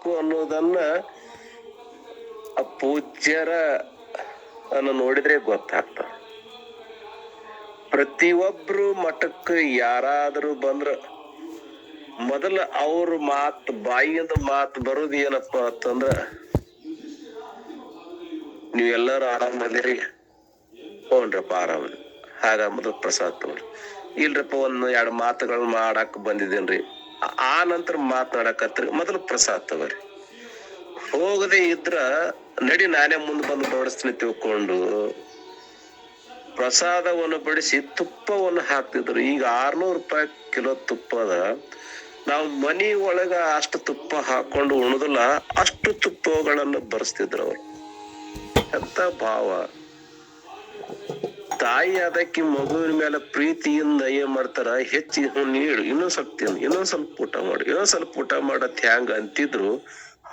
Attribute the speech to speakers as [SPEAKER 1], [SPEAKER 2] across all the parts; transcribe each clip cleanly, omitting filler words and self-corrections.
[SPEAKER 1] ಮಾಡಬೇಕು ಅನ್ನೋದನ್ನ ಆ ಪೂಜ್ಯರ ಅನ್ನು ನೋಡಿದ್ರೆ ಗೊತ್ತಾಗ್ತದೆ. ಪ್ರತಿಯೊಬ್ರು ಮಠಕ್ಕೆ ಯಾರಾದರೂ ಬಂದ್ರ ಮೊದಲ ಅವ್ರ ಬಾಯಿಯಿಂದ ಮಾತು ಬರೋದು ಏನಪ್ಪಾ ಅಂತಂದ್ರ, ನೀವೆಲ್ಲರೂ ಆರಾಮದಿರಿ? ಹ್ಞೂನ್ರಪ್ಪ ಆರಾಮದಿ. ಹಾಗ ಮೊದಲು ಪ್ರಸಾದ ತಗೋರಿ. ಇಲ್ರಪ್ಪ 1-2 ಮಾತುಗಳನ್ನ ಮಾಡಾಕ ಬಂದಿದ್ದೇನ್ರಿ. ಆ ನಂತರ ಮಾತನಾಡಕತ್ರಿ, ಮೊದಲು ಪ್ರಸಾದ ತಗೋರಿ. ಹೋಗದೆ ಇದ್ರ ನಡಿ ನಾನೇ ಮುಂದೆ ಬಂದು ಬಡಿಸ್ತೀನಿ ತಿಳ್ಕೊಂಡು ಪ್ರಸಾದವನ್ನು ಬಡಿಸಿ ತುಪ್ಪವನ್ನು ಹಾಕ್ತಿದ್ರು. ಈಗ 600 ರೂಪಾಯಿ ಕಿಲೋ ತುಪ್ಪ ಅದ. ನಾವು ಮನಿ ಒಳಗ ಅಷ್ಟು ತುಪ್ಪ ಹಾಕೊಂಡು ಉಣದಲ್ಲ, ಅಷ್ಟು ತುಪ್ಪಗಳನ್ನು ಬರೆಸ್ತಿದ್ರು ಅವ್ರು. ಎಂತ ಭಾವ! ತಾಯಿ ಅದಕ್ಕೆ ಮಗುವಿನ ಮೇಲೆ ಪ್ರೀತಿಯಿಂದ ಏನ್ ಮಾಡ್ತಾರ, ಹೆಚ್ಚಿಗೆ ನೀಡು, ಇನ್ನೊಂದ್ ಸ್ವಲ್ಪ ತಿನ್ನು, ಇನ್ನೊಂದ್ ಸ್ವಲ್ಪ ಊಟ ಮಾಡು, ಇನ್ನೊಂದ್ ಸ್ವಲ್ಪ ಊಟ ಮಾಡತ್ ಹ್ಯಾಂಗ ಅಂತಿದ್ರು.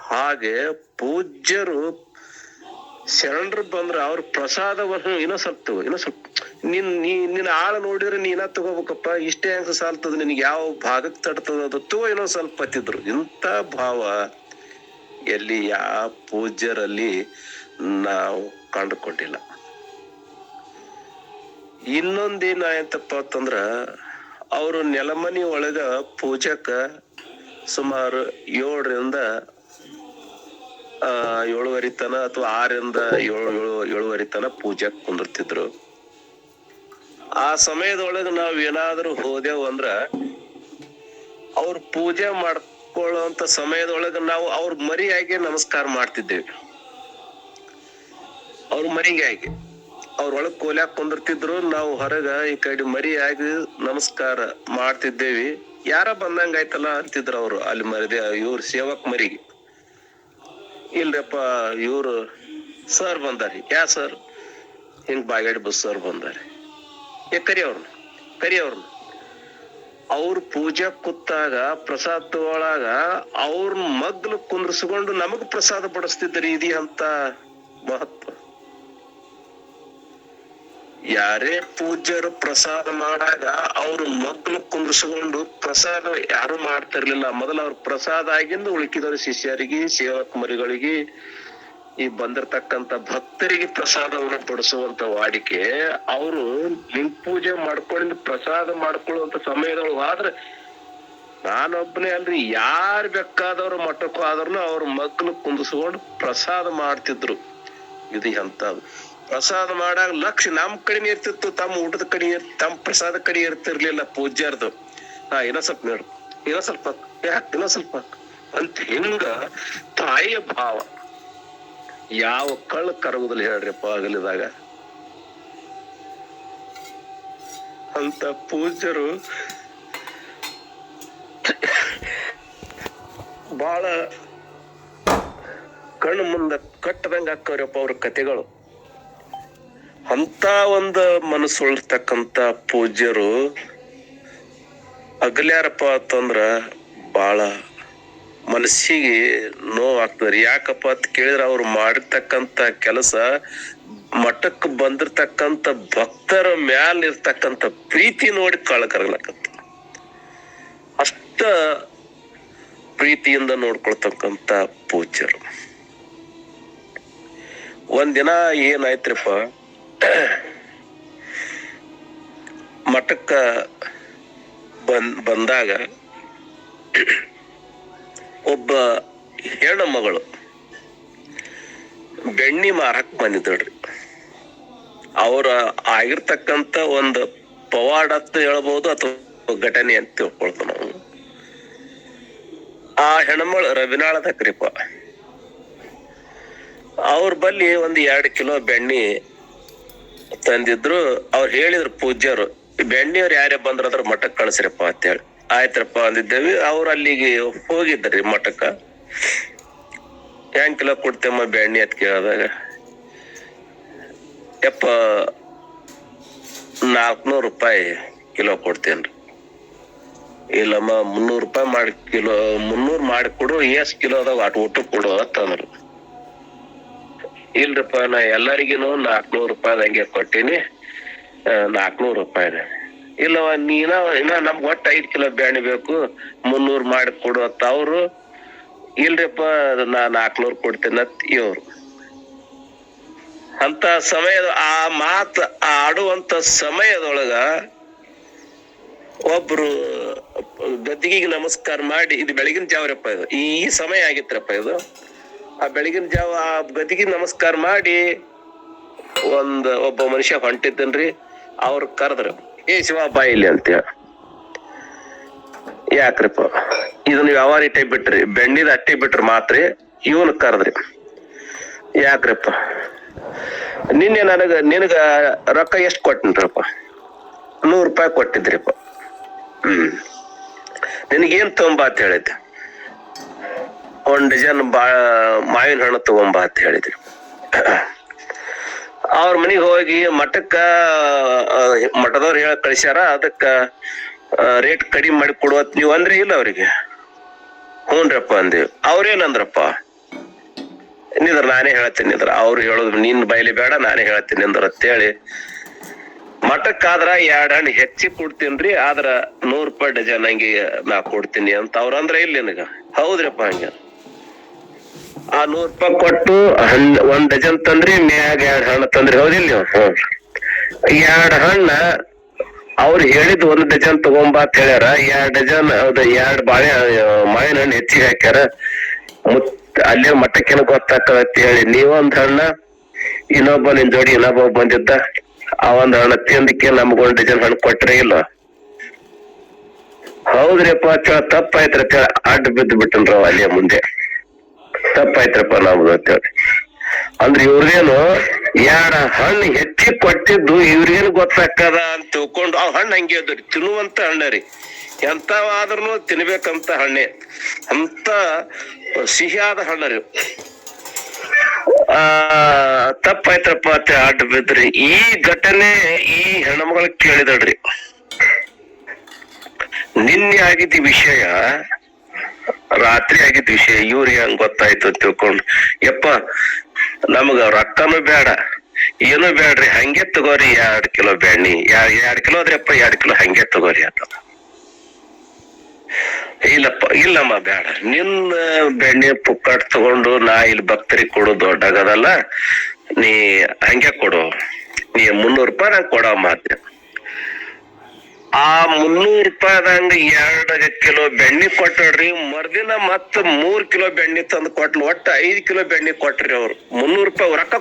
[SPEAKER 1] ಹಾಗೆ ಪೂಜ್ಯರು ಶರಣರು ಬಂದ್ರ ಅವ್ರ ಪ್ರಸಾದವನ್ನು ಇನ್ನೊಂದ್ ಸ್ವಲ್ಪ ತಗೋ, ಇನ್ನೊಂದ್ ಸ್ವಲ್ಪ ನಿನ್ನ ಆಳ ನೋಡಿದ್ರೆ ನೀನ ತಗೋಬೇಕಪ್ಪ, ಇಷ್ಟೇ ಅಂಕ ಸಾಲ್ತದ, ನಿನ್ಗೆ ಯಾವ ಭಾಗಕ್ಕೆ ತಡ್ತದ ಅದು ತಗೋ, ಇನ್ನೊಂದ್ ಸ್ವಲ್ಪ ಹತ್ತಿದ್ರು. ಇಂಥ ಭಾವ ಎಲ್ಲಿ ಯಾವ ಪೂಜ್ಯರಲ್ಲಿ ನಾವು ಕಂಡುಕೊಂಡಿಲ್ಲ. ಇನ್ನೊಂದೇನ ಆಯ್ತಪ್ಪ ಅಂತಂದ್ರ, ಅವರು ನೆಲಮನಿ ಒಳಗ ಪೂಜಕ ಸುಮಾರು 7ರಿಂದ 7:30 ತನ ಅಥವಾ 6ರಿಂದ 7:30 ತನ ಪೂಜೆಗೆ ಕುಂದಿರ್ತಿದ್ರು. ಆ ಸಮಯದೊಳಗ ನಾವ್ ಏನಾದ್ರೂ ಹೋದೆವು ಅಂದ್ರ ಅವ್ರ ಪೂಜೆ ಮಾಡ್ಕೊಳ್ಳುವಂತ ಸಮಯದೊಳಗ ನಾವು ಅವ್ರ ಮರಿಯಾಗಿ ನಮಸ್ಕಾರ ಮಾಡ್ತಿದ್ದೇವೆ. ಅವ್ರ ಮರಿಗಾಗಿ ಅವ್ರೊಳಗ್ ಕೋಲ್ಯಾಗ ಕುಂದಿರ್ತಿದ್ರು, ನಾವು ಹೊರಗ ಈ ಕಡೆ ಮರಿಯಾಗಿ ನಮಸ್ಕಾರ ಮಾಡ್ತಿದ್ದೇವಿ. ಯಾರ ಬಂದಂಗ ಆಯ್ತಲ್ಲ ಅಂತಿದ್ರು ಅವ್ರು. ಅಲ್ಲಿ ಮರಿದೆ ಇವ್ರ ಸೇವಕ್ ಮರಿಗೆ, ಇಲ್ರಪ್ಪ ಇವ್ರು ಸರ್ ಬಂದಾರಿ. ಯಾ ಸರ್? ಹಿಂಗ್ ಬಾಗೇಡಿ ಬಸ್ ಸರ್ ಬಂದಾರಿ. ಕರಿ ಅವ್ರನ್ನ. ಅವ್ರ ಪೂಜೆ ಕೂತಾಗ ಪ್ರಸಾದ ತಗೊಳಾಗ ಅವ್ರ ಮಗ್ಲು ಕುಂದ್ರಸ್ಕೊಂಡು ನಮಗ್ ಪ್ರಸಾದ ಬಡಿಸ್ತಿದ್ರಿ. ಇದು ಅಂತ ಮಹತ್ವ. ಯಾರೇ ಪೂಜ್ಯರು ಪ್ರಸಾದ ಮಾಡಾಗ ಅವ್ರ ಮಗ್ಲು ಕುಂದ್ರಸ್ಕೊಂಡು ಪ್ರಸಾದ ಯಾರು ಮಾಡ್ತಿರ್ಲಿಲ್ಲ. ಮೊದಲ ಅವ್ರ ಪ್ರಸಾದ ಆಗಿಂದ ಉಳುಕಿದವ್ರ ಶಿಷ್ಯರಿಗೆ, ಸೇವಕ ಮರಿಗಳಿಗೆ, ಈ ಬಂದಿರ್ತಕ್ಕಂಥ ಭಕ್ತರಿಗೆ ಪ್ರಸಾದವನ್ನು ಬಡಿಸುವಂತ ವಾಡಿಕೆ. ಅವರು ಲಿಂಗ ಪೂಜೆ ಮಾಡ್ಕೊಂಡು ಪ್ರಸಾದ ಮಾಡ್ಕೊಳ್ಳುವಂತ ಸಮಯದೊಳಗೆ ಆದ್ರೆ ನಾನೊಬ್ಬನೇ ಅಲ್ರಿ, ಯಾರು ಬೇಕಾದವ್ರು ಮಠಕ್ಕೂ ಆದ್ರೂ ಅವ್ರ ಮಗ್ಲು ಕುಂದಿಸ್ಕೊಂಡು ಪ್ರಸಾದ ಮಾಡ್ತಿದ್ರು. ಇದು ಎಂತದು ಪ್ರಸಾದ ಮಾಡಾಗ ಲಕ್ಷ ನಮ್ ಕಡೆನೇ ಇರ್ತಿತ್ತು, ತಮ್ಮ ಊಟದ ಕಡೆ ತಮ್ಮ ಪ್ರಸಾದ ಕಡೆ ಇರ್ತಿರ್ಲಿಲ್ಲ ಪೂಜ್ಯರ್ದು. ಇನ್ನೊಂದ್ ಸ್ವಲ್ಪ ನೋಡು, ಇನ್ನೊಂದ್ ಸ್ವಲ್ಪ ಯಾಕೆ, ಇನ್ನೊಂದ್ ಸ್ವಲ್ಪ ಅಂತ ಹಿಂಗ ತಾಯಿಯ ಭಾವ ಯಾವ ಕಳ್ಳ ಕರಗುದಿಲ್ಲ ಹೇಳ್ರಿಪ್ಪ ಅಗಲಿದಾಗ. ಅಂತ ಪೂಜ್ಯರು ಬಹಳ ಕಣ್ಣು ಮುಂದೆ ಕಟ್ಟದಂಗ ಹಾಕವ್ರಪ್ಪ ಅವ್ರ ಕಥೆಗಳು. ಅಂತ ಒಂದು ಮನಸ್ಸೊಳಿರ್ತಕ್ಕಂಥ ಪೂಜ್ಯರು ಅಗಲ್ಯಾರಪ್ಪ ಅಂತಂದ್ರ ಬಹಳ ಮನಸ್ಸಿಗೆ ನೋವಾಗ್ತದ್ರಿ. ಯಾಕಪ್ಪ ಅಂತ ಕೇಳಿದ್ರೆ ಅವ್ರು ಮಾಡಿರ್ತಕ್ಕಂಥ ಕೆಲಸ ಮಠಕ್ಕೆ ಬಂದಿರ್ತಕ್ಕಂಥ ಭಕ್ತರ ಮ್ಯಾಲ ಇರ್ತಕ್ಕಂಥ ಪ್ರೀತಿ ನೋಡಿ ಕಳಕರಗ್ಲಕತ್ತ. ಅಷ್ಟ ಪ್ರೀತಿಯಿಂದ ನೋಡ್ಕೊಳ್ತಕ್ಕಂಥ ಪೂಜ್ಯರು. ಒಂದಿನ ಏನಾಯ್ತ್ರಿಪ್ಪ, ಮಠಕ್ಕ ಬಂದಾಗ ಒಬ್ಬ ಹೆಣ್ಣು ಮಗಳು ಬೆಣ್ಣಿ ಮಾರಕ್ ಬಂದಿದ್ದಳ್ರಿ. ಅವ್ರ ಆಗಿರ್ತಕ್ಕಂಥ ಒಂದು ಪವಾಡ ಅಂತ ಹೇಳ್ಬೋದು ಅಥವಾ ಘಟನೆ ಅಂತ ತಿಳ್ಕೊಳ್ತಾವ ನಾವು. ಆ ಹೆಣ್ಮಗಳು ರವಿನಾಳದಕ್ರಿಪ್ಪ. ಅವ್ರ ಬಲ್ಲಿ 1-2 ಕಿಲೋ ಬೆಣ್ಣಿ ತಂದಿದ್ರು. ಅವ್ರು ಹೇಳಿದ್ರು ಪೂಜ್ಯರು, ಬೆಣ್ಣಿಯವ್ರು ಯಾರೇ ಬಂದ್ರ ಮಠಕ್ಕೆ ಕಳ್ಸ್ರಪ್ಪ ಅಂತೇಳಿ. ಆಯ್ತ್ರಪ್ಪ ಅಂದಿದ್ದೇವಿ. ಅವ್ರು ಅಲ್ಲಿಗೆ ಹೋಗಿದ್ರಿ ಮಠಕ್ಕ. ಹೆಂಗ್ ಕಿಲೋ ಕೊಡ್ತೇಮ್ಮ ಬೆಣ್ಣಿ ಅಂತ ಕೇಳಿದಾಗ, ಯಪ್ಪ 400 ರೂಪಾಯಿ ಕಿಲೋ ಕೊಡ್ತೇನ್ರಿ. ಇಲ್ಲಮ್ಮ 300 ರೂಪಾಯಿ ಮಾಡಿ ಕಿಲೋ, 300 ಮಾಡಿ ಕೊಡು, ಎಷ್ಟ್ ಕಿಲೋ ಅದಾವ ಅಟ್ ಊಟ ಕೊಡು ಅಂತಂದ್ರು. ಇಲ್ರಪ್ಪ ನಾ ಎಲ್ಲರಿಗಿನು 400 ರೂಪಾಯಿದಂಗೆ ಕೊಟ್ಟಿನಿ, 400 ರೂಪಾಯಿದ. ಇಲ್ಲವ ಇನ್ನ ನಮ್ಗೆ ಒಟ್ಟು 5 ಕಿಲೋ ಬೆಣ್ಣೆ ಬೇಕು, 300 ಮಾಡಿ ಕೊಡು ಅಂತ ಅವ್ರು ಇಲ್ರಿಪ್ಪ ನಾ 400 ಕೊಡ್ತೇನೆ ಇವ್ರು. ಅಂತ ಸಮಯದ ಆ ಮಾತು ಆಡುವಂತ ಸಮಯದೊಳಗ ಒಬ್ರು ಗದ್ದಿಗೆ ನಮಸ್ಕಾರ ಮಾಡಿ, ಇದು ಬೆಳಗಿನ ಜಾವರಪ್ಪ, ಇದು ಈ ಸಮಯ ಆಗಿತ್ರಪ್ಪ ಇದು. ಆ ಬೆಳಗಿನ ಜಾವ ಆ ಗದ್ದಿಗೆ ನಮಸ್ಕಾರ ಮಾಡಿ ಒಬ್ಬ ಮನುಷ್ಯ ಹೊಂಟಿದ್ದನ್ರಿ. ಅವ್ರ ಕರೆದ್ರು, ಏ ಶಿವ ಬಾ ಇಲ್ಲಿ ಅಂತೇಳಿ. ಯಾಕ್ರಿಪ್ಪ ಇದನ್ನ ವ್ಯವಹಾರ ಇಟ್ಟೆ ಬಿಟ್ರಿ, ಬೆಣ್ಣಿದ ಅಟ್ಟೆ ಬಿಟ್ರಿ ಮಾತ್ರಿ. ಇವನ್ ಕರೆದ್ರಿ, ಯಾಕ್ರಿಪ್ಪ ನಿನ್ನೆ ನಿನಗ ರೊಕ್ಕ ಎಷ್ಟ್ ಕೊಟ್ಟಿನ್ರಪ್ಪ? 100 ರೂಪಾಯಿ ಕೊಟ್ಟಿದ್ರಿಪ್ಪ. ನಿನಗೇನ್ ತಗೊಂಬ ಅಂತ ಹೇಳಿದ್ದೆ? 1 ಡಜನ್ ಮಾವಿನ ಹಣ್ಣು ತಗೊಂಬ ಅಂತ ಹೇಳಿದ್ರಿ. ಅವ್ರ ಮನಿಗ್ ಹೋಗಿ ಮಠದವ್ರು ಹೇಳ ಕಳಿಸ್ಯಾರ, ಅದಕ್ಕ ರೇಟ್ ಕಡಿಮೆ ಮಾಡಿ ಕೊಡುವತ್ ನೀವ್ ಅಂದ್ರಿ ಇಲ್ಲ ಅವ್ರಿಗೆ? ಹ್ಞೂನ್ರಪ್ಪ ಅಂದೇವ್. ಅವ್ರೇನಂದ್ರಪ್ಪ, ನಿಂದ್ರ ನಾನೇ ಹೇಳ್ತೀನಿ ನಿಂದ್ರ, ಅವ್ರು ಹೇಳುದು ನಿನ್ ಬೈಲಿ ಬೇಡ, ನಾನೇ ಹೇಳ್ತೀನಿ ನಿಂದ್ರ ಅಂತೇಳಿ ಮಠಕ್ಕಾದ್ರ 2 ಹಣ್ಣು ಹೆಚ್ಚಿಗೆ ಕೊಡ್ತೀನ್ರಿ, ಆದ್ರ 100 ರೂಪಾಯಿ ಡಜನ್ ಹಂಗೆ ನಾ ಕೊಡ್ತೀನಿ ಅಂತ ಅವ್ರ ಅಂದ್ರ ಇಲ್ಲ ನಿನಗ? ಹೌದ್ರಪ್ಪ ಹಂಗ. ಆ 100 ರೂಪಾಯಿ ಕೊಟ್ಟು 1 ಡಜನ್ ತಂದ್ರಿ, ಮ್ಯಾಗ 2 ಹಣ್ಣು ತಂದ್ರಿ, ಹೌದಿಲ್ಲ ನೀವು? 2 ಹಣ್ಣ ಅವ್ರು ಹೇಳಿದ್ 1 ಡಜನ್ ತಗೊಂಬ ಅಂತ ಹೇಳ್ಯಾರ. 2 ಡಜನ್ ಹೌದ, 2 ಮಾವಿನ ಹಣ್ಣು ಹೆಚ್ಚಿಗೆ ಹಾಕ್ಯಾರ. ಅಲ್ಲೇ ಮಠಕ್ಕೇನ ಗೊತ್ತಾಕತಿ ಹೇಳಿ ನೀವೊಂದ್ ಹಣ್ಣ, ಇನ್ನೊಬ್ಬ ನಿನ್ ಜೋಡಿ ಇನ್ನೊಬ್ಬ ಬಂದಿದ್ದ, ಆ 1 ಹಣ್ಣ ತಿಂದಕ್ಕೆ ನಮ್ಗ 1 ಡಜನ್ ಹಣ್ಣು ಕೊಟ್ರೆ ಇಲ್ಲ? ಹೌದ್ರಿಪ್ಪ ತಪ್ಪಾಯ್ತ್ರಪ್ಪ, ಅಡ್ಡ ಬಿದ್ದು ಬಿಟ್ಟನ್ರವ ಅಲ್ಲೇ ಮುಂದೆ. ತಪ್ಪಾಯ್ತ್ರಪ್ಪ ನಮ್ದು ಅಂತೇಳಿ ಅಂದ್ರೆ ಇವ್ರೇನು 2 ಹಣ್ಣು ಹೆಚ್ಚಿಗೆ ಕೊಟ್ಟಿದ್ದು ಇವ್ರಿಗೇನು ಗೊತ್ತಾಕದ ಅಂತ ತಿಳ್ಕೊಂಡು ಅವ್ ಹಣ್ಣು ಹಂಗೆ ಅದ್ರಿ, ತಿನ್ನುವಂತ ಹಣ್ಣರಿ. ಎಂತವಾದ್ರೂ ತಿನ್ಬೇಕಂತ ಹಣ್ಣೆ, ಅಂತ ಸಿಹಿಯಾದ ಹಣ್ಣರಿ. ತಪ್ಪಾಯ್ತ್ರಪ್ಪ ಅಂತ ಅಡ್ಡ ಬಿದ್ರಿ. ಈ ಘಟನೆ ಈ ಹೆಣ್ಮಗಳು ಕೇಳಿದಳ್ರಿ. ನಿನ್ನೆ ಆಗಿದ್ದ ವಿಷಯ, ರಾತ್ರಿ ಆಗಿದ್ದ ವಿಷಯ ಇವ್ರಿಗೆ ಹಂಗ ಗೊತ್ತಾಯ್ತು ಅಂತ ತಿಳ್ಕೊಂಡು, ಯಪ್ಪ ನಮಗ ರೊಕ್ಕನು ಬೇಡ ಏನು ಬೇಡ್ರಿ, ಹಂಗೆ ತಗೋರಿ 2 ಕಿಲೋ ಬೆಣ್ಣಿ, 2 ಕಿಲೋ ಅದ್ರಪ್ಪ 2 ಕಿಲೋ ಹಂಗೆ ತಗೋರಿ ಅಂತ. ಇಲ್ಲಪ್ಪ ಇಲ್ಲಮ್ಮ ಬೇಡ, ನಿನ್ನ ಬೆಣ್ಣೆ ಪುಕ್ಕಟ್ ತಗೊಂಡು ನಾ ಇಲ್ಲಿ ಭಕ್ತರಿಗೆ ಕೊಡು ದೊಡ್ಡಾಗದಲ್ಲ, ನೀ ಹಂಗೆ ಕೊಡು, ನೀ 300 ರೂಪಾಯಿ ನಂಗೆ ಕೊಡೋ ಮಾತೆ. ಆ 300 ರೂಪಾಯಿದಂಗ 2 ಕಿಲೋ ಬೆಣ್ಣೆ ಕೊಟ್ಟಡ್ರಿ. ಮರ್ದಿನ ಮತ್ತ 3 ಕಿಲೋ ಬೆಣ್ಣೆ ತಂದು ಕೊಟ್ಲು, ಒಟ್ಟ 5 ಕಿಲೋ ಬೆಣ್ಣೆ ಕೊಟ್ರಿ ಅವ್ರು. 300 ರೂಪಾಯಿ ರೊಕ್ಕ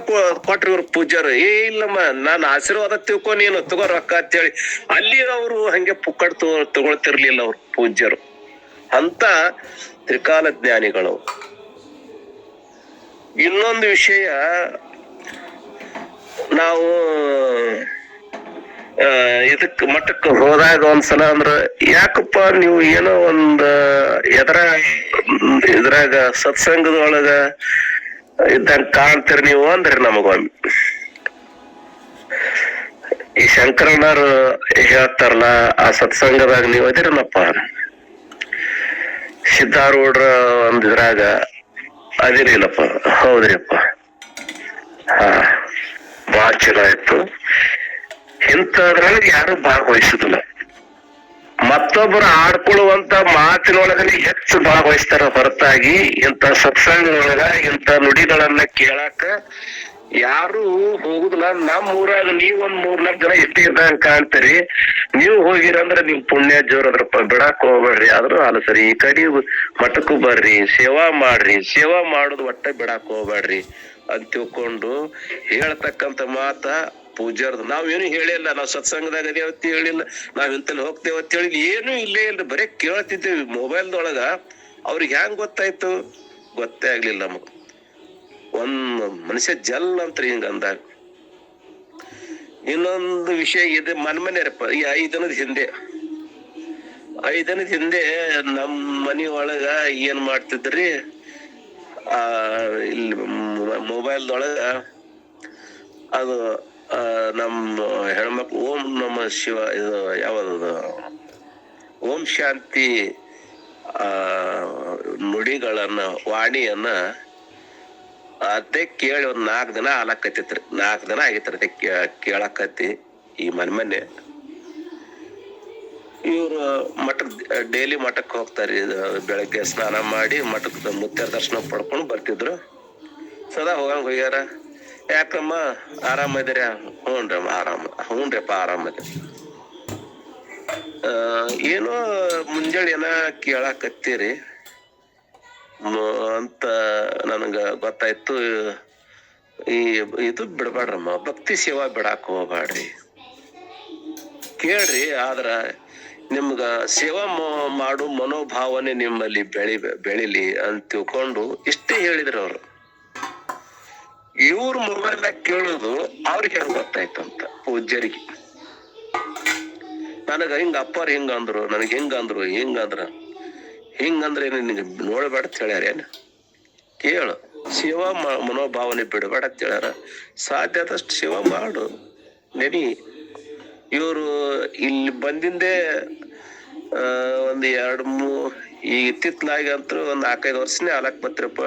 [SPEAKER 1] ಕೊಟ್ರಿ ಇವ್ರು ಪೂಜಾರು. ಇಲ್ಲಮ್ಮ ನಾನು ಆಶೀರ್ವಾದ ತಿಳ್ಕೊ, ನೀನು ತಗೋ ರೊಕ್ಕ ಅಂತೇಳಿ ಅಲ್ಲಿ ಅವರು ಹಂಗೆ ಪುಕ್ಕಟ್ ತಗೊಳ್ತಿರ್ಲಿಲ್ಲ ಅವ್ರು ಪೂಜ್ಯರು. ಅಂತ ತ್ರಿಕಾಲ ಜ್ಞಾನಿಗಳು. ಇನ್ನೊಂದು ವಿಷಯ, ನಾವು ಇದಕ್ ಮಠಕ್ಕೆ ಹೋದಾಗ ಒಂದ್ಸಲ ಅಂದ್ರ, ಯಾಕಪ್ಪ ನೀವು ಏನೋ ಇದ್ರಾಗ ಸತ್ಸಂಗದೊಳಗ ಇದ್ದಂಗ ಕಾಣ್ತೀರಿ ನೀವು ಅಂದ್ರಿ ನಮಗೊಮ್ಮೆ. ಈ ಶಂಕರಣ್ಣರು ಹೇಳ್ತಾರಲ್ಲ, ಆ ಸತ್ಸಂಗದಾಗ ನೀವು ಅದಿರನಪ್ಪ, ಸಿದ್ಧಾರೂಢ್ರ ಒಂದ್ ಇದ್ರಾಗ ಅದಿರಿಲ್ಲಪ್ಪ. ಹೌದ್ರಿಪ್ಪ, ಬಾಳ ಚಲೋ ಆಯ್ತು. ಇಂಥದ್ರೊಳಗೆ ಯಾರು ಭಾಗವಹಿಸುದಿಲ್ಲ. ಮತ್ತೊಬ್ಬರು ಆಡ್ಕೊಳ್ಳುವಂತ ಮಾತಿನೊಳಗನೆ ಹೆಚ್ಚು ಭಾಗವಹಿಸ್ತಾರ ಹೊರತಾಗಿ ಇಂಥ ಸತ್ಸಂಗದೊಳಗ ಇಂಥ ನುಡಿಗಳನ್ನ ಕೇಳಾಕ ಯಾರು ಹೋಗುದಿಲ್ಲ. ನಮ್ಮ ಊರಾಗ ನೀವೊಂದ್ 3-4 ಜನ ಎಷ್ಟೇ ಇದ್ದಂಗ ಕಾಣ್ತೀರಿ. ನೀವು ಹೋಗಿರಂದ್ರ ನಿಮ್ ಪುಣ್ಯ ಜೋರದ್ರಪ್ಪ, ಬಿಡಾಕ್ ಹೋಗ್ಬೇಡ್ರಿ. ಆದ್ರೂ ಅಲ್ಲ ಸರಿ, ಈ ಕಡೆ ಮಠಕ್ಕೂ ಬರ್ರಿ, ಸೇವಾ ಮಾಡ್ರಿ. ಸೇವಾ ಮಾಡುದು ಒಟ್ಟ ಬಿಡಾಕ್ ಹೋಗ್ಬೇಡ್ರಿ ಅಂತ ತಿಳ್ಕೊಂಡು ಹೇಳ್ತಕ್ಕಂತ ಮಾತ ಪೂಜಾರ್ದು. ನಾವೇನು ಹೇಳಿಲ್ಲ, ನಾವ್ ಸತ್ಸಂಗದಾಗ ಅದೇವತ್ತಿ ಹೇಳಿಲ್ಲ, ನಾವ್ ಇಂತಲ್ಲಿ ಹೋಗ್ತೇವತ್ತಿ ಹೇಳಿಲ್ಲ, ಏನು ಇಲ್ಲೇ ಇಲ್ರಿ, ಬರೇ ಕೇಳ್ತಿದ್ದೇವಿ ಮೊಬೈಲ್ದೊಳಗ. ಅವ್ರಿಗೆ ಹೆಂಗ್ ಗೊತ್ತಾಯ್ತು? ಗೊತ್ತೇ ಆಗ್ಲಿಲ್ಲ ನಮಗ್. ಒಂದ್ ಮನುಷ್ಯ ಜಲ್ ಅಂತ್ರಿ ಹಿಂಗ ಅಂದಾಗ. ಇನ್ನೊಂದು ವಿಷಯ ಇದೆ, ಮನ್ಮನೆಯರಪ್ಪ. ಈ 5 ದಿನದ ಹಿಂದೆ ನಮ್ ಮನಿ ಒಳಗ ಏನ್ ಮಾಡ್ತಿದ್ರಿ, ಇಲ್ಲಿ ಮೊಬೈಲ್ದೊಳಗ ಅದು ನಮ್ಮ ಹೆಣ್ಮಕ್ಳು ಓಂ ನಮ ಶಿವ, ಇದು ಯಾವ್ದು ಓಂ ಶಾಂತಿ ನುಡಿಗಳನ್ನ, ವಾಣಿಯನ್ನ ಅದೇ ಕೇಳಿ ಒಂದ್ 4 ದಿನ ಆಲಕತ್ತಿತ್ರಿ. 4 ದಿನ ಆಗಿತ್ರಿ ಅದೇ ಕೇಳಕತ್ತಿ. ಈ ಮೊನ್ನೆ ಇವ್ರು ಮಠಕ್ಕೆ ಡೈಲಿ ಮಠಕ್ಕೆ ಹೋಗ್ತಾರೆ. ಬೆಳಗ್ಗೆ ಸ್ನಾನ ಮಾಡಿ ಮಠಕ್ಕೆ ಮುತ್ಯಾರ ದರ್ಶನ ಪಡ್ಕೊಂಡು ಬರ್ತಿದ್ರು. ಸದಾ ಹೋಗಂಗ್ ಹೋಗ್ಯಾರ. ಯಾಕಮ್ಮ ಆರಾಮದಿರ? ಹ್ಞೂನ್ರಮ್ಮ ಹ್ಞೂನ್ರಪ್ಪ ಆರಾಮದ. ಏನೋ ಮುಂಜಾನೆ ಏನ ಕೇಳಾಕತ್ತೀರಿ ಅಂತ ನನಗ ಗೊತ್ತಾಯ್ತು. ಇದು ಬಿಡ್ಬೇಡ್ರಮ್ಮ, ಭಕ್ತಿ ಸೇವಾ ಬಿಡಾಕ ಹೋಗ್ಬ್ಯಾಡ್ರಿ, ಕೇಳ್ರಿ. ಆದ್ರ ನಿಮ್ಗ ಸೇವಾ ಮಾಡು ಮನೋಭಾವನೆ ನಿಮ್ಮಲ್ಲಿ ಬೆಳಿಲಿ ಅಂತ ತಿಳ್ಕೊಂಡು ಇಷ್ಟೇ ಹೇಳಿದ್ರು ಅವ್ರು. ಇವ್ರ ಮೊಬೈಲ್ ಕೇಳುದು ಅವ್ರಿಗೆ ಹೆಂಗ್ ಗೊತ್ತಾಯ್ತಂತ ಪೂಜ್ಯರಿಗೆ. ನನಗ ಹಿಂಗ ಅಪ್ಪಾರ ಹಿಂಗಂದ್ರು, ನನಗ್ ಹಿಂಗಂದ್ರು ಹಿಂಗಂದ್ರೆ ನಿನಗೆ ನೋಡ್ಬೇಡ ಅಂತ ಹೇಳ್ಯಾರ. ಏನ ಕೇಳು, ಸೇವಾ ಮನೋಭಾವನೆ ಬಿಡಬೇಡ ಅಂತ ಹೇಳ್ಯಾರ. ಸಾಧ್ಯ ಆದಷ್ಟು ಸೇವಾ ಮಾಡು, ನೆನಿ. ಇವರು ಇಲ್ಲಿ ಬಂದಿಂದೆ ಒಂದ್ 2-3 ಈ ಇತ್ತಿತ್ಲಾಗಿ ಅಂತೂ ಒಂದ್ 4-5 ವರ್ಷನೇ ಆಲಕ್ಪತ್ರಪ್ಪ.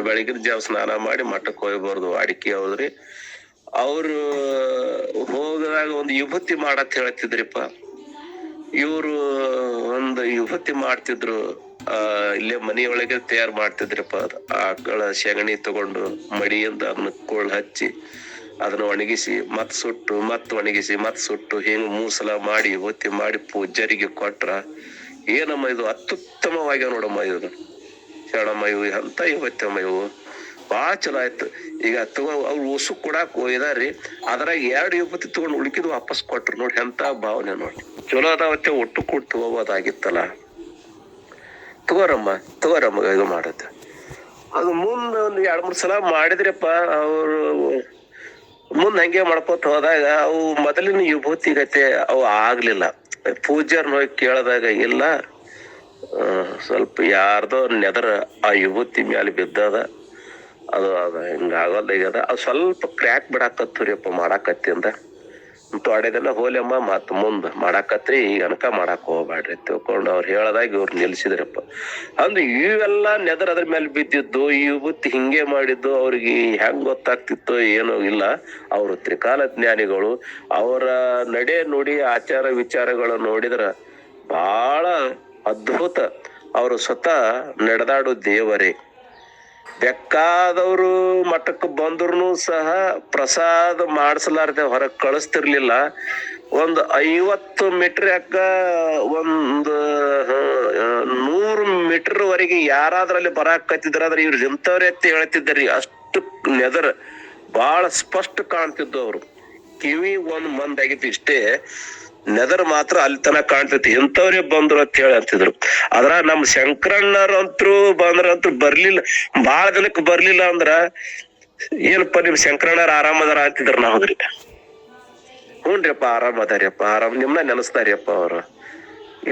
[SPEAKER 1] ಬೆಳಗಿನ ಜಾವ ಸ್ನಾನ ಮಾಡಿ ಮಠಕ್ಕೆ ಹೋಗ್ಬಾರ್ದು ವಾಡಿಕೆ ಹೌದ್ರಿ. ಅವ್ರು ಹೋಗದಾಗ ಒಂದು ವಿಭೂತಿ ಮಾಡತ್ ಹೇಳ್ತಿದ್ರಿಪ್ಪ. ಇವ್ರು ಒಂದು ವಿಭೂತಿ ಮಾಡ್ತಿದ್ರು. ಇಲ್ಲೇ ಮನೆಯೊಳಗೆ ತಯಾರು ಮಾಡ್ತಿದ್ರಪ್ಪ. ಆಕಳ ಸೆಗಣಿ ತಗೊಂಡು ಮಡಿಯಿಂದ ಅದನ್ನ ಕೋಳ್ ಹಚ್ಚಿ ಅದನ್ನ ಒಣಗಿಸಿ ಮತ್ ಸುಟ್ಟು ಮತ್ ಒಣಗಿಸಿ ಮತ್ ಸುಟ್ಟು ಹಿಂಗ್ 3 ಸಲ ಮಾಡಿ ವಿಭೂತಿ ಮಾಡಿ ಪೂಜ್ಯರಿಗೆ ಕೊಟ್ರ. ಏನಮ್ಮ ಇದು ಅತ್ಯುತ್ತಮವಾಗಿ ನೋಡಮ್ಮ, ಇದು ಶರಣಮ್ಮ, ಇವು ಅಂತ ಇವತ್ತಮ್ಮ, ಇವು ಬಾಳ ಚಲೋ ಆಯ್ತು. ಈಗ ಅವ್ರು ಉಸು ಕೊಡಾಕ್ ಹೋಗಿದಾರಿ, ಅದ್ರಾಗ 2 ವಿಭೂತಿ ತಗೊಂಡು ಉಳ್ಕಿದ್ ವಾಪಸ್ ಕೊಟ್ರು. ನೋಡಿ ಎಂತ ಭಾವನೆ ನೋಡಿ. ಚಲೋ ಅದಾವತ್ತೆ, ಒಟ್ಟು ಕೂಡ ತಗೋಬೋದಾಗಿತ್ತಲ್ಲ. ತಗೋರಮ್ಮ ಇದು ಮಾಡತ್ತೆ. ಅದು ಮುಂದ್ ಒಂದ್ 2-3 ಸಲ ಮಾಡಿದ್ರಪ್ಪ. ಅವ್ರು ಮುಂದ್ ಹಂಗೆ ಮಾಡ್ಕೋತ ಹೋದಾಗ ಅವು ಮೊದಲಿನ ವಿಭೂತಿ ಗತೆ ಅವು ಆಗ್ಲಿಲ್ಲ. ಪೂಜ್ಯರ್ನ ಹೋಗಿ ಕೇಳಿದಾಗ ಇಲ್ಲ, ಸ್ವಲ್ಪ ಯಾರ್ದೋ ನೆದರ್ ಆ ವಿಭೂತಿ ಮ್ಯಾಲ ಬಿದ್ದದ, ಅದು ಹಿಂಗಾಗೋದ ಈಗದ. ಅದು ಸ್ವಲ್ಪ ಕ್ರ್ಯಾಕ್ ಬಿಡಾಕತ್ತೂರಿಯಪ್ಪ ಮಾಡಾಕತ್ತಿ ಅಂದ. ತೊಡೆದೆಲ್ಲ ಹೋಲಮ್ಮ ಮತ್ ಮುಂದ್ ಮಾಡಾಕತ್ರಿ, ಈಗ ಅನ್ಕ ಮಾಡಾಕ್ ಹೋಗ್ಬ್ಯಾಡ್ರಿ ತಿಳ್ಕೊಂಡು ಅವ್ರು ಹೇಳದಾಗ ಇವ್ರು ನಿಲ್ಸಿದ್ರಪ್ಪ. ಅಂದ್ರೆ ಇವೆಲ್ಲಾ ನೆದರ್ ಅದ್ರ ಮೇಲೆ ಬಿದ್ದಿದ್ದು, ಈ ವಿಭೂತಿ ಹಿಂಗೆ ಮಾಡಿದ್ದು ಅವ್ರಿಗೆ ಹೆಂಗ್ ಗೊತ್ತಾಗ್ತಿತ್ತೋ ಏನೋ ಇಲ್ಲ. ಅವರು ತ್ರಿಕಾಲ ಜ್ಞಾನಿಗಳು. ಅವರ ನಡೆ ನುಡಿ ಆಚಾರ ವಿಚಾರಗಳು ನೋಡಿದ್ರ ಬಹಳ ಅದ್ಭುತ. ಅವರು ಸ್ವತಃ ನಡೆದಾಡು ದೇವರೇ. ಬೆಕ್ಕಾದವ್ರು ಮಠಕ್ಕೆ ಬಂದ್ರು ಸಹ ಪ್ರಸಾದ ಮಾಡಿಸಲಾರ್ದೆ ಹೊರಗ್ ಕಳಿಸ್ತಿರ್ಲಿಲ್ಲ. 50 ಮೀಟರ್ ಯಾಕ 100 ಮೀಟರ್ ವರೆಗೆ ಯಾರಾದ್ರಲ್ಲಿ ಬರಾಕತ್ತಿದ್ರ ಆದ್ರೆ ಇವ್ರು ಇಂಥವ್ರೆ ಅಂತ ಹೇಳ್ತಿದ್ರಿ. ಅಷ್ಟು ನೆದರ್ ಬಹಳ ಸ್ಪಷ್ಟ ಕಾಣ್ತಿದ್ದು. ಅವ್ರು ಕಿವಿ ಮಂದಾಗಿತ್ತು, ಇಷ್ಟೇ ನೆದರ್ ಮಾತ್ರ ಅಲ್ಲಿ ತನಕ ಕಾಣ್ತೈತಿ. ಇಂಥವ್ರೇ ಬಂದ್ರು ಅಂತ ಹೇಳಿ ಅಂತಿದ್ರು. ಅದ್ರ ನಮ್ ಶಂಕರಣ್ಣರಂತ್ರು ಬಂದ್ರಂತ್ರು ಬರ್ಲಿಲ್ಲ, ಬಾಳ ದಿನಕ್ಕೆ ಬರ್ಲಿಲ್ಲ ಅಂದ್ರ ಏನಪ್ಪ ನಿಮ್ ಶಂಕರಣ್ಣರ ಆರಾಮದಾರ ಅಂತಿದ್ರ. ನಾವ್ರಿ ಹ್ಞೂನ್ರಿಯಪ್ಪ ಆರಾಮದಾರಿಯಪ್ಪ, ನಿಮ್ನ ನೆನಸ್ತಾರಿಯಪ್ಪ ಅವ್ರು.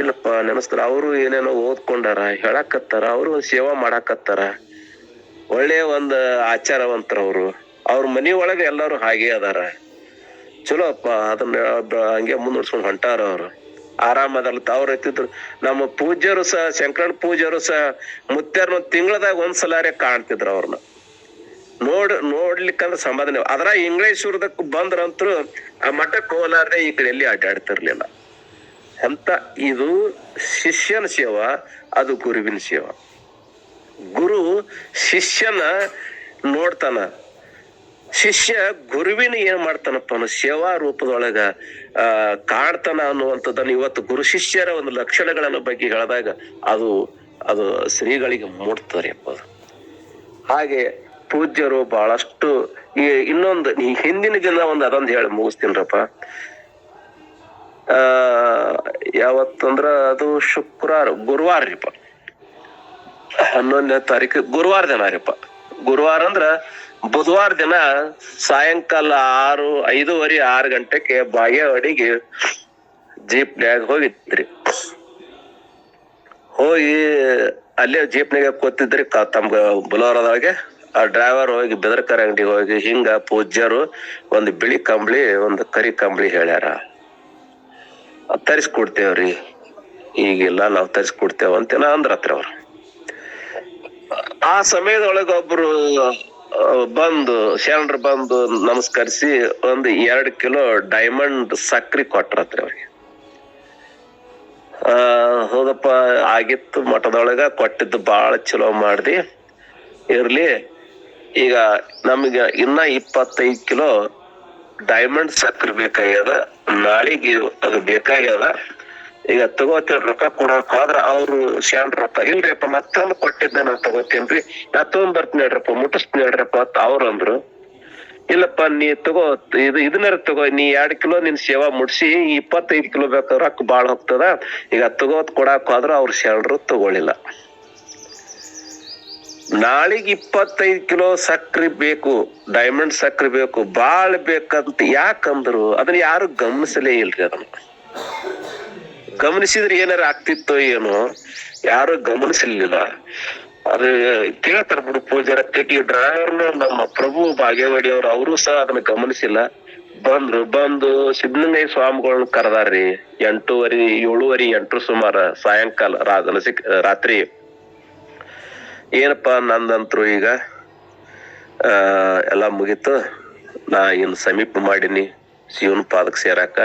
[SPEAKER 1] ಇಲ್ಲಪ್ಪ ನೆನಸ್ತಾರ, ಅವರು ಏನೇನೋ ಓದ್ಕೊಂಡಾರ, ಹೇಳಾಕತ್ತಾರ, ಅವರು ಸೇವಾ ಮಾಡಾಕತ್ತಾರ. ಒಳ್ಳೆ ಒಂದ್ ಆಚಾರವಂತರ ಅವ್ರ ಮನಿ ಒಳಗೆ ಎಲ್ಲಾರು ಹಾಗೆ ಅದಾರ. ಚಲೋ ಅಪ್ಪ, ಅದನ್ನ ಹಂಗೆ ಮುಂದುವರ್ಸ್ಕೊಂಡ್ ಹೊಂಟಾರ. ಅವ್ರು ಆರಾಮದಲ್ಲ. ಅವ್ರು ಎತ್ತಿದ್ರು. ನಮ್ಮ ಪೂಜ್ಯರು ಸಹ, ಶಂಕರಣ್ಣ ಪೂಜ್ಯರು ಸಹ ಮುತ್ಯಾರ್ನ ತಿಂಗಳದಾಗ 1 ಸಲಾರೇ ಕಾಣ್ತಿದ್ರು. ಅವ್ರನ್ನ ನೋಡ್ಲಿಕ್ಕಂದ್ರ ಸಮಾಧಾನ. ಅದ್ರ ಇಂಗ್ಲೇಶ್ವರದಕ್ ಬಂದ್ರಂತ್ರು ಆ ಮಠಕ್ಕೆ ಹೋಲಾರ್ದೆ ಈ ಕಡೆ ಎಲ್ಲಿ ಅಡ್ಡಾಡ್ತಿರ್ಲಿಲ್ಲ ಅಂತ. ಇದು ಶಿಷ್ಯನ ಸೇವಾ, ಅದು ಗುರುವಿನ ಸೇವಾ. ಗುರು ಶಿಷ್ಯನ ನೋಡ್ತಾನ, ಶಿಷ್ಯ ಗುರುವಿನ ಏನ್ ಮಾಡ್ತಾನಪ್ಪ ಅನ್ನೋ ಸೇವಾ ರೂಪದೊಳಗ ಕಾಣ್ತಾನ ಅನ್ನುವಂಥದ್ದನ್ನು ಇವತ್ತು ಗುರು ಶಿಷ್ಯರ ಒಂದು ಲಕ್ಷಣಗಳನ್ನ ಬಗ್ಗೆ ಹೇಳಿದಾಗ ಅದು ಶ್ರೀಗಳಿಗೆ ಮೂಡ್ತಾರೆ ಅಪ್ಪ. ಹಾಗೆ ಪೂಜ್ಯರು ಬಹಳಷ್ಟು. ಇನ್ನೊಂದು ಹಿಂದಿನ ದಿನ ಅದೊಂದು ಹೇಳಿ ಮುಗಿಸ್ತೀನ್ರಪ್ಪ. ಯಾವತ್ತಂದ್ರ ಅದು ಗುರುವಾರ ರೀಪ, 11ನೇ ತಾರೀಕು ಗುರುವಾರ ದಿನ ರೀಪ. ಗುರುವಾರ ಅಂದ್ರ ಬುಧವಾರ ದಿನ ಸಾಯಂಕಾಲ 5:30, 6 ಗಂಟೆಗೆ ಬಾಗೇವಾಡಿಗೆ ಜೀಪ್ನ್ಯಾಗ ಹೋಗಿದ್ರಿ. ಹೋಗಿ ಅಲ್ಲೇ ಜೀಪ್ನಾಗ ಕೂತಿದ್ರಿ. ತಮ್ಗ ಬುಲೋರದೊಳಗೆ ಆ ಡ್ರೈವರ್ ಹೋಗಿ ಬೆದರ್ಕರ್ ಅಂಗಡಿಗೆ ಹೋಗಿ ಹಿಂಗ ಪೂಜ್ಯರು ಒಂದು ಬಿಳಿ ಕಂಬಳಿ, ಒಂದು ಕರಿ ಕಂಬಳಿ ಹೇಳ್ಯಾರ, ತರಿಸ್ಕೊಡ್ತೇವ್ರಿ. ಈಗಿಲ್ಲ, ನಾವ್ ತರಿಸ್ಕೊಡ್ತೇವ ಅಂತೇನ ಅಂದ್ರತ್ರ ಅವ್ರು. ಆ ಸಮಯದೊಳಗ ಒಬ್ರು ಶರಣರು ಬಂದು ನಮಸ್ಕರಿಸಿ 1 2 ಕಿಲೋ ಡೈಮಂಡ್ ಸಕ್ರಿ ಕೊಟ್ರತ್ರಿ ಅವ್ರಿಗೆ. ಹೌದಪ್ಪ, ಆಗಿತ್ತು. ಮಠದೊಳಗ ಕೊಟ್ಟಿದ್ದು ಬಾಳ ಚಲೋ ಮಾಡ್ದಿ. ಇರ್ಲಿ, ಈಗ ನಮ್ಗ ಇನ್ನ 25 ಕಿಲೋ ಡೈಮಂಡ್ ಸಕ್ಕರೆ ಬೇಕಾಗ್ಯದ. ನಾಳಿಗೆ ಅದು ಬೇಕಾಗ್ಯದ. ಈಗ ತಗೋತೇವ್ ರೊಕ್ಕ ಕೊಡಕ್ ಹೋದ್ರ ಅವ್ರು ಶಾಣ್ರಪ್ಪ, ಇಲ್ರಿಪ್ಪ ಮತ್ತೊಂದು ಕೊಟ್ಟಿದ್ದ ನಾನ್ ತಗೋತೇನ್ರಿ, ನಾ ತಗೊಂಡ್ ಬರ್ತೀನಿ ಹೇಳ್ರಪ್ಪ, ಮುಟ್ಟಿಸ್ತೀನಿ ಹೇಳ್ರಪ್ಪ ಅಂತ ಅವ್ರಂದ್ರು. ಇಲ್ಲಪ್ಪ ನೀ ತಗೋ, ಇದನ್ನಾರ ತಗೋ, ನೀ 2 ಕಿಲೋ ನಿನ್ ಸೇವಾ ಮುಡ್ಸಿ 25 ಕಿಲೋ ಬೇಕಾದ್ರ ರೊಕ್ಕ ಬಾಳ್ ಹೋಗ್ತದ. ಈಗ ತಗೋತ್ ಕೊಡಾಕ್ ಹೋದ್ರ ಅವ್ರ ಶಾಣ್ರು ತಗೊಳಿಲ್ಲ. ನಾಳಿಗ್ 25 ಕಿಲೋ ಸಕ್ರಿ ಬೇಕು, ಡೈಮಂಡ್ ಸಕ್ರಿ ಬೇಕು, ಬಾಳ್ ಬೇಕಂತ ಯಾಕಂದ್ರು ಅದನ್ನ ಯಾರು ಗಮನಿಸಲೇ ಇಲ್ರಿ. ಅದನ್ನ ಗಮನಿಸಿದ್ರೆ ಏನಾರ ಆಗ್ತಿತ್ತೋ ಏನೋ, ಯಾರು ಗಮನಿಸಲಿಲ್ಲ. ಅದು ಕೇಳ್ತಾರ ಬಿಡು ಪೂಜಾರ. ಡ್ರೈವರ್ನ ನಮ್ಮ ಪ್ರಭು ಬಾಗೇವಾಡಿ ಅವರು ಸಹ ಅದನ್ನ ಗಮನಿಸಿಲ್ಲ. ಬಂದು ಸಿದ್ಧಲಿಂಗಯ್ಯ ಸ್ವಾಮಿಗಳನ್ನ ಕರೆದಾರ್ರಿ. 8:30, 7:30, 8 ಸುಮಾರ ಸಾಯಂಕಾಲ ರಾತ್ರಿ. ಏನಪ್ಪಾ ನಂದಂತ್ರು ಈಗ ಎಲ್ಲಾ ಮುಗೀತು, ನಾ ಇನ್ ಸಮೀಪ ಮಾಡೀನಿ ಶಿವನ್ ಪಾದಕ್ ಸೇರಾಕ.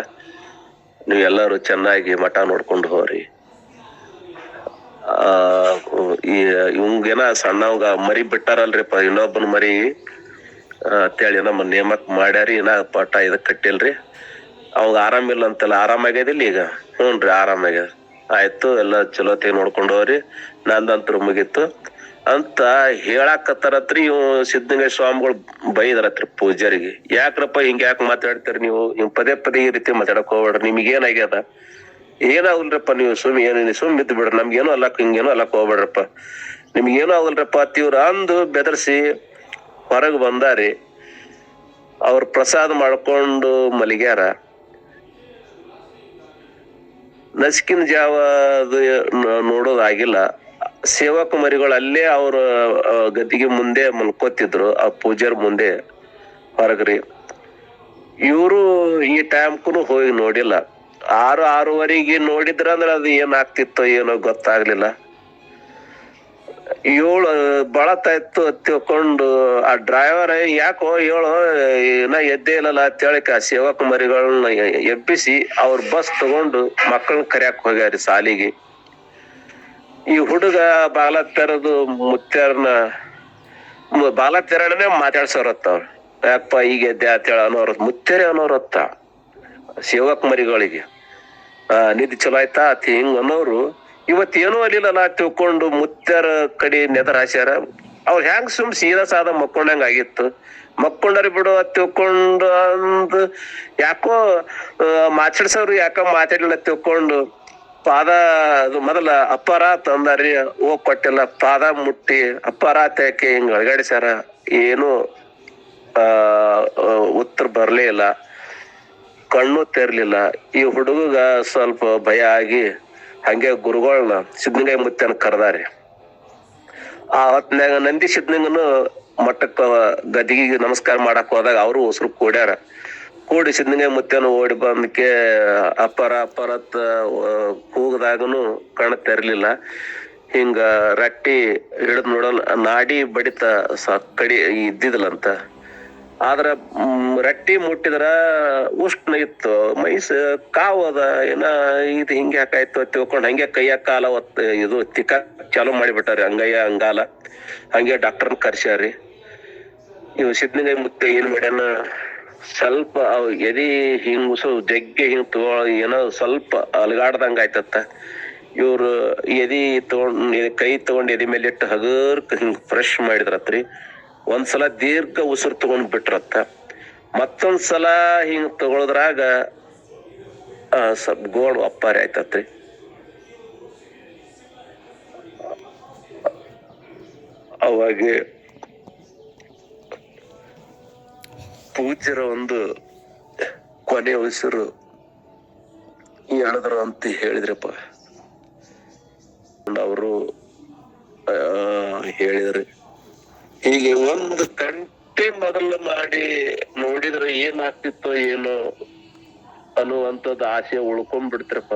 [SPEAKER 1] ನೀವೆಲ್ಲರೂ ಚೆನ್ನಾಗಿ ಮಠ ನೋಡ್ಕೊಂಡು ಹೋಗ್ರಿ. ಇವಂಗೇನ ಸಣ್ಣವಾಗ ಮರಿ ಬಿಟ್ಟಾರಲ್ರಿಪ್ಪ, ಇನ್ನೊಬ್ಬನ ಮರಿ ಅಂತೇಳಿ ನಮ್ಮ ನೇಮಕ್ ಮಾಡ್ಯಾರಿ. ಇನ್ನ ಪಟ ಇದಕ್ ಕಟ್ಟಿಲ್ರಿ. ಅವಾಗ ಆರಾಮಿಲ್ಲ ಅಂತಲ್ಲ, ಆರಾಮಾಗ್ಯದಿಲ್ಲ ಈಗ? ಹ್ಞೂನ್ರಿ, ಆರಾಮಾಗ್ಯದ. ಆಯ್ತು, ಎಲ್ಲ ಚಲೋತೆ ನೋಡ್ಕೊಂಡು ಹೋಗ್ರಿ, ನಂದಂತ್ರು ಮುಗೀತು ಅಂತ ಹೇಳಾಕತ್ತಾರತ್ರಿ. ಇವ್ ಸಿದ್ಧಲಿಂಗಯ್ಯ ಸ್ವಾಮಿಗಳು ಬೈದಾರತ್ರಿ ಪೂಜಾರಿಗೆ. ಯಾಕ್ರಪ್ಪ ಹಿಂಗ ಯಾಕೆ ಮಾತಾಡ್ತಾರ ನೀವು? ಪದೇ ಈ ರೀತಿ ಮಾತಾಡಕ್ ಹೋಗ್ಬೇಡ್ರಿ, ನಿಮ್ಗೇನಾಗ್ಯದ? ಏನಾಗಲ್ರಪ್ಪ, ನೀವು ಸುಮ್ ಇದ್ದು ಬಿಡ್ರಿ, ನಮ್ಗೇನು ಅಲ್ಲಕ್ ಹಿಂಗೇನು ಅಲ್ಲಕ್ ಹೋಗ್ಬೇಡ್ರಪ್ಪ, ನಿಮ್ಗೇನು ಆಗಲ್ರಪ್ಪ ಅತ್ತಿವ್ರ ಅಂದು ಬೆದರ್ಸಿ ಹೊರಗ್ ಬಂದಾರಿ. ಅವ್ರ ಪ್ರಸಾದ ಮಾಡ್ಕೊಂಡು ಮಲಿಗ್ಯಾರ. ನಸ್ಕಿನ ಜಾವ ಅದು ನೋಡೋದಾಗಿಲ್ಲ. ಸೇವಕ ಮರಿಗಳು ಅಲ್ಲೇ ಅವ್ರ ಗದ್ದಿಗೆ ಮುಂದೆ ಮಲ್ಕೋತಿದ್ರು, ಆ ಪೂಜಾರ್ ಮುಂದೆ ಹೊರಗ್ರಿ. ಇವರು ಈ ಟೈಮ್ಗೂ ಹೋಗಿ ನೋಡಿಲ್ಲ. 6:30 ನೋಡಿದ್ರ ಅಂದ್ರ ಅದು ಏನ್ ಆಗ್ತಿತ್ತೋ ಏನೋ ಗೊತ್ತಾಗ್ಲಿಲ್ಲ. 7 ಬಳತಾಯ್ತು ತಿಳ್ಕೊಂಡು ಆ ಡ್ರೈವರ್ ಯಾಕೋ 7 ಇನ್ನ ಎದ್ದೇ ಇಲ್ಲಲ್ಲ ಅಂತೇಳಿ ಆ ಸೇವಕ ಮರಿಗಳನ್ನ ಎಬ್ಬಿಸಿ ಅವ್ರ ಬಸ್ ತಗೊಂಡು ಮಕ್ಕಳನ್ನ ಕರ್ಯಾಕ್ ಹೋಗ್ಯಾರಿ ಸಾಲಿಗೆ. ಈ ಹುಡುಗ ಬಾಲ ತೆರದು ಮುತ್ಯಾರನ ಬಾಲ ತೆರಡನೆ ಮಾತಾಡ್ಸೋರತ್ತ ಅವ್ರು. ಯಾಕಪ್ಪ ಈಗ ಎದ್ದೆ ಅಂತೇಳಿ ಅನ್ನೋರ ಮುತ್ಯಾರೆ ಅನ್ನೋರತ್ತ ಸೇವಕ ಮರಿಗಳಿಗೆ. ನಿಧಿ ಚಲೋ ಆಯ್ತಾ ಅತಿ ಹಿಂಗ್ ಅನ್ನೋರು ಇವತ್ತೇನೂ ಅಲ್ಲಿಲ್ಲ ತಿಳ್ಕೊಂಡು ಮುತ್ಯಾರ ಕಡೆ ನೆದರ್ ಹಾಸ್ಯಾರ. ಅವ್ರ ಹೆಂಗ್ ಸುಮ್ ಸೀದಾ ಸಾದ ಮಕ್ಕೊಂಡಂಗ ಆಗಿತ್ತು. ಮಕ್ಕೊಂಡಾರ ಬಿಡು ತಿಳ್ಕೊಂಡು ಅಂದ್ ಯಾಕೋ ಮಾತಾಡ್ಸವ್ರು ಯಾಕ ಮಾತಾಡ್ಲಿಲ್ಲ ತಿಳ್ಕೊಂಡು ಪಾದ ಮೊದಲ ಅಪ್ಪಾರ ತಂದಾರಿ. ಹೋಗ್ ಕೊಟ್ಟಿಲ್ಲ, ಪಾದ ಮುಟ್ಟಿ ಅಪ್ಪಾರ ಯಾಕೆ ಹಿಂಗ್ ಅಳಗಾಡಿಸ್ಯಾರ. ಏನು ಉತ್ತರ ಬರ್ಲೇ ಇಲ್ಲ, ಕಣ್ಣು ತೆರ್ಲಿಲ್ಲ. ಈ ಹುಡುಗ ಸ್ವಲ್ಪ ಭಯ ಆಗಿ ಹಂಗೆ ಗುರುಗಳನ್ನ ಸಿದ್ಧಲಿಂಗಯ್ಯ ಮುತ್ಯನ ಕರೆದಾರಿ. ಆ ಹೊತ್ನ್ಯಾಗ ನಂದಿ ಸಿದ್ಧಲಿಂಗನು ಮಠಕ್ಕ ಗದಿಗೆ ನಮಸ್ಕಾರ ಮಾಡಕ್ ಹೋದಾಗ ಅವರು ಉಸಿರು ಕೂಡ್ಯಾರ. ಕೂಡಿ ಸಿದ್ಧಲಿಂಗಯ್ಯ ಮುತ್ಯನ ಓಡಿ ಬಂದಕ್ಕೆ ಅಪ್ಪರತ್ ಕೂಗದಾಗನು ಕಣ್ ತೆರ್ಲಿಲ್ಲ. ಹಿಂಗ ರಟ್ಟಿ ಹಿಡಿದ್ ನೋಡಲ್ ನಾಡಿ ಬಡಿತ ಕಡಿ ಇದ್ದಿದ್ಲಂತ. ಆದ್ರ ರಟ್ಟಿ ಮುಟ್ಟಿದ್ರ ಉಷ್ಣ ಇತ್ತು, ಮೈಸ್ ಕಾವದ ಏನ ಇದು ಹಿಂಗ ಯಾಕಾಯ್ತು ತಿಳ್ಕೊಂಡ್ ಹಂಗೆ ಕೈಯ ಕಾಲ ಇದು ತಿಕ್ಕ ಚಾಲು ಮಾಡಿಬಿಟ್ಟಾರಿ, ಅಂಗಯ್ಯ ಅಂಗಾಲ. ಹಂಗೆ ಡಾಕ್ಟರ್ನ ಕರ್ಸ್ಯಾರಿ. ಇವ್ ಸಿದ್ಧಲಿಂಗಯ್ಯ ಮುತ್ತೆ ಏನ್ ಮಾಡ್ಯಾನ, ಸ್ವಲ್ಪ ಅವ್ ಎದಿ ಹಿಂಗ್ ಜಗ್ಗೆ ಹಿಂಗ್ ತಗೋ ಏನೋ ಸ್ವಲ್ಪ ಅಲಗಾಡ್ದಂಗ ಆಯ್ತತ್ತ. ಇವ್ರು ಎದಿ ತಗೊಂಡ್ ಕೈ ತಗೊಂಡ್ ಎದಿ ಮೇಲೆ ಇಟ್ಟು ಹಗರ್ಕ್ ಹಿಂಗ್ ಫ್ರೆಶ್ ಮಾಡಿದ್ರತ್ರಿ. ಒಂದ್ಸಲ ದೀರ್ಘ ಉಸಿರು ತಗೊಂಡ್ ಬಿಟ್ರತ್ತ. ಮತ್ತೊಂದ್ಸಲ ಹಿಂಗ್ ತಗೊಳದ್ರಾಗ ಸ್ವಲ್ಪ ಗೋಡ್ ಅಪ್ಪಾರಿ ಆಯ್ತತ್ರಿ. ಅವಾಗೆ ಪೂಜ್ಯರ ಒಂದು ಕೊನೆ ಉಸಿರು ಎಳೆದ್ರು ಅಂತ ಹೇಳಿದ್ರಪ್ಪ. ಅವರು ಹೇಳಿದ್ರಿ ಹೀಗೆ 1 ಗಂಟೆ ಮೊದಲು ಮಾಡಿ ನೋಡಿದ್ರೆ ಏನಾಗ್ತಿತ್ತೋ ಏನೋ ಅನ್ನುವಂಥದ್ದು ಆಸೆ ಉಳ್ಕೊಂಡ್ಬಿಡ್ತಿರಪ್ಪ.